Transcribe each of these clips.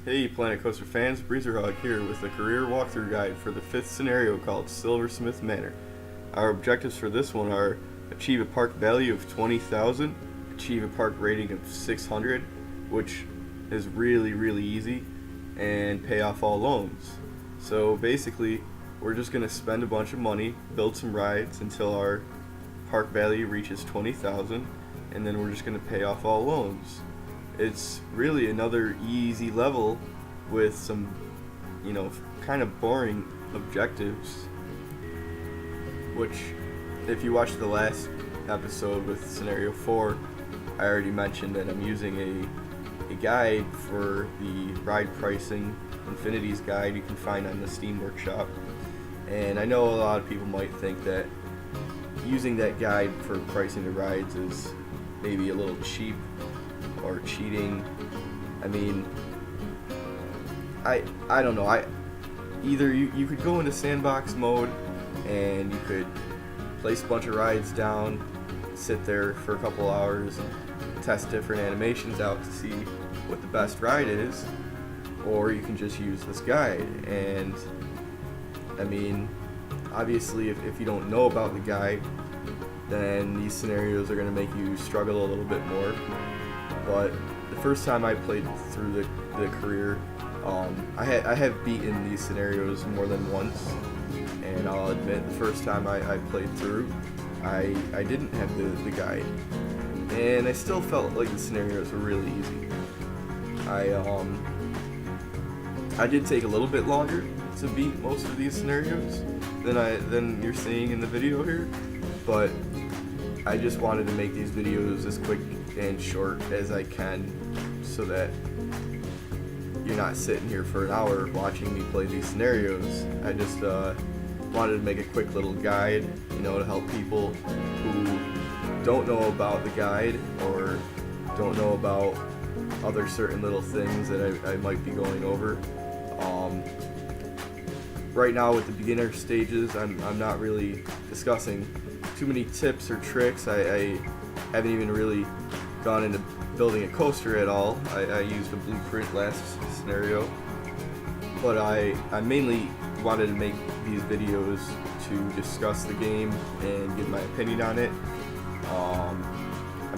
Hey Planet Coaster fans, Breezerhog here with a career walkthrough guide for the fifth scenario called Silversmith Manor. Our objectives for this one are achieve a park value of 20,000, achieve a park rating of 600, which is really easy, and pay off all loans. So basically, we're just going to spend a bunch of money, build some rides until our park value reaches 20,000, and then we're just going to pay off all loans. It's really another easy level with some, kind of boring objectives, which if you watched the last episode with scenario 4, I already mentioned that I'm using a guide for the ride pricing, Infinity's guide you can find on the Steam Workshop. And I know a lot of people might think that using that guide for pricing the rides is maybe a little cheap or cheating. I mean, I don't know. Either you could go into sandbox mode and you could place a bunch of rides down, sit there for a couple hours, and test different animations out to see what the best ride is, or you can just use this guide. And I mean, obviously, if you don't know about the guide, then these scenarios are going to make you struggle a little bit more. But the first time I played through the career, I have beaten these scenarios more than once, and I'll admit the first time I played through, I didn't have the guide, and I still felt like the scenarios were really easy. I did take a little bit longer to beat most of these scenarios than you're seeing in the video here, but I just wanted to make these videos as quick and short as I can so that you're not sitting here for an hour watching me play these scenarios. I just wanted to make a quick little guide, to help people who don't know about the guide or don't know about other certain little things that I might be going over. Right now with the beginner stages, I'm not really discussing too many tips or tricks. I haven't even really gone into building a coaster at all. I used a blueprint last scenario, but I mainly wanted to make these videos to discuss the game and give my opinion on it.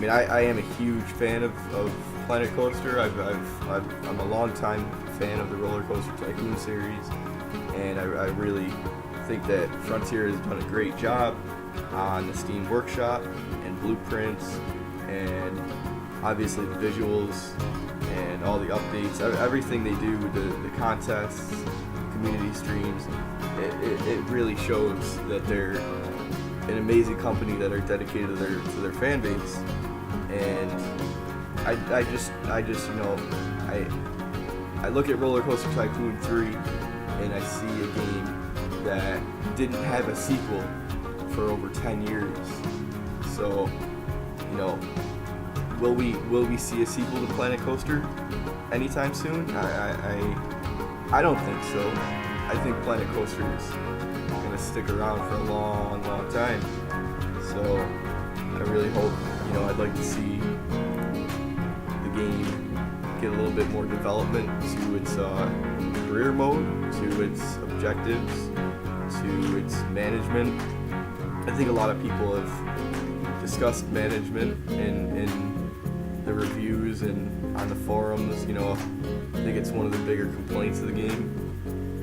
I am a huge fan of Planet Coaster. I'm a long-time fan of the Roller Coaster Tycoon series, and I really think that Frontier has done a great job on the Steam Workshop and blueprints, and obviously the visuals and all the updates, everything they do with the contests, community streams. It really shows that they're an amazing company that are dedicated to their fan base. And I look at Roller Coaster Tycoon 3 and I see a game that didn't have a sequel for over 10 years. So, will we see a sequel to Planet Coaster anytime soon? I don't think so. I think Planet Coaster is gonna stick around for a long time. So I really hope, I'd like to see the game get a little bit more development to its career mode, to its objectives, to its management. I think a lot of people have discussed management in the reviews and on the forums. I think it's one of the bigger complaints of the game.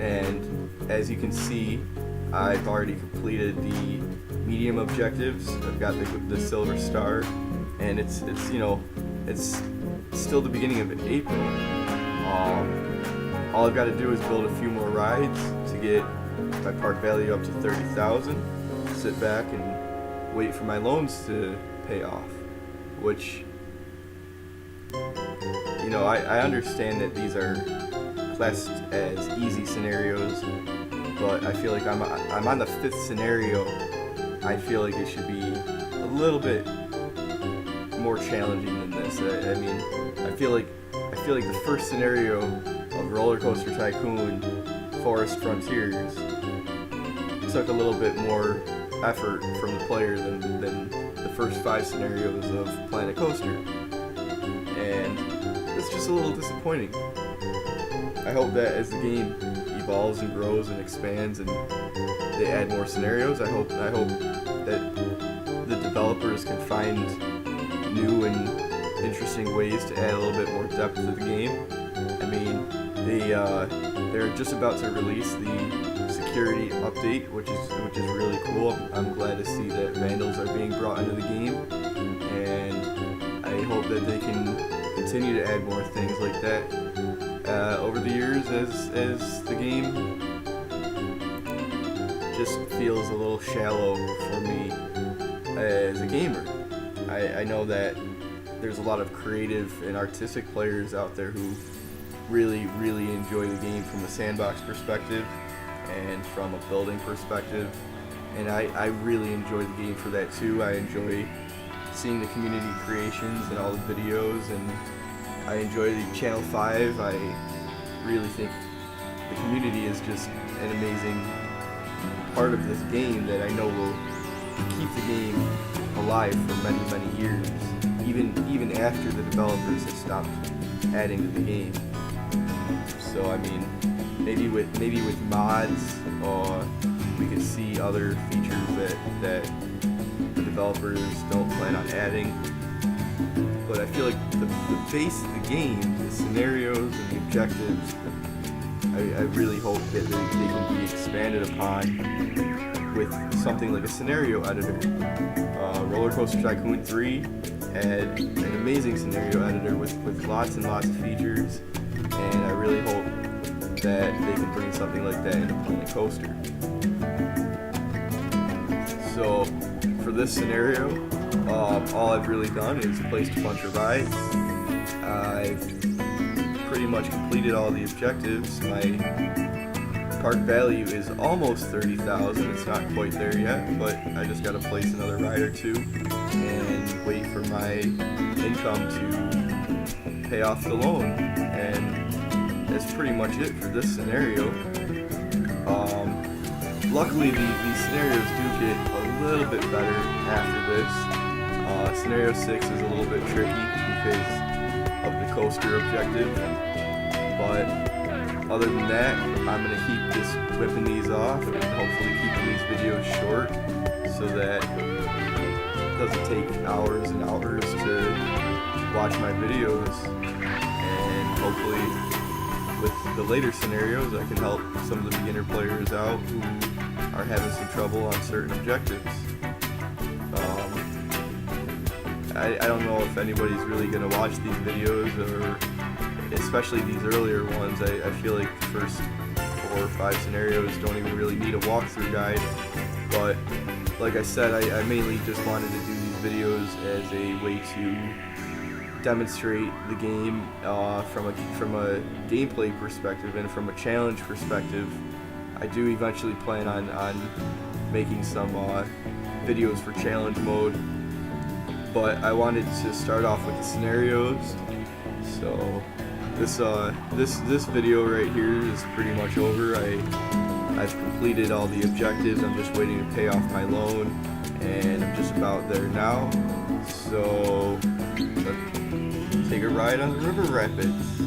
And as you can see, I've already completed the medium objectives. I've got the silver star, and it's still the beginning of April. All I've got to do is build a few more rides to get my park value up to 30,000. Sit back and wait for my loans to pay off, which, I understand that these are classed as easy scenarios, but I feel like I'm on the 5th scenario. I feel like it should be a little bit more challenging than this. I feel like the first scenario of Roller Coaster Tycoon Forest Frontiers took a little bit more effort from the player than the first 5 scenarios of Planet Coaster, and it's just a little disappointing. I hope that as the game evolves and grows and expands and they add more scenarios, I hope that the developers can find new and interesting ways to add a little bit more depth to the game. I mean, they're just about to release the security update, which is really cool. I'm glad to see that vandals are being brought into the game, and I hope that they can continue to add more things like that over the years as the game just feels a little shallow for me as a gamer. I know that there's a lot of creative and artistic players out there who really enjoy the game from a sandbox perspective and from a building perspective, and I really enjoy the game for that too. I enjoy seeing the community creations and all the videos, and I enjoy the Channel 5. I really think the community is just an amazing part of this game that I know will keep the game alive for many years, even after the developers have stopped adding to the game. So I mean, maybe with mods, we could see other features that the developers don't plan on adding. But I feel like the base of the game, the scenarios and the objectives, I really hope that they can be expanded upon with something like a scenario editor. Roller Coaster Tycoon 3 had an amazing scenario editor with lots and lots of features, and I really hope that they can bring something like that into Planet Coaster. So for this scenario, all I've really done is placed a bunch of rides. I've pretty much completed all the objectives. My park value is almost 30,000. It's not quite there yet, but I just gotta place another ride or two and wait for my income to pay off the loan. And that's pretty much it for this scenario. Luckily, the scenarios do get a little bit better after this. Scenario 6 is a little bit tricky because of the coaster objective, but other than that, I'm going to keep just whipping these off and hopefully keeping these videos short so that it doesn't take hours and hours to watch my videos, and hopefully with the later scenarios I can help some of the beginner players out who are having some trouble on certain objectives. I don't know if anybody's really going to watch these videos, or especially these earlier ones. I feel like the first 4 or 5 scenarios don't even really need a walkthrough guide, but like I said, I mainly just wanted to do these videos as a way to demonstrate the game from a gameplay perspective and from a challenge perspective. I do eventually plan on making some videos for challenge mode, but I wanted to start off with the scenarios. So this video right here is pretty much over. I've completed all the objectives. I'm just waiting to pay off my loan, and I'm just about there now. So let's take a ride on the river rapids.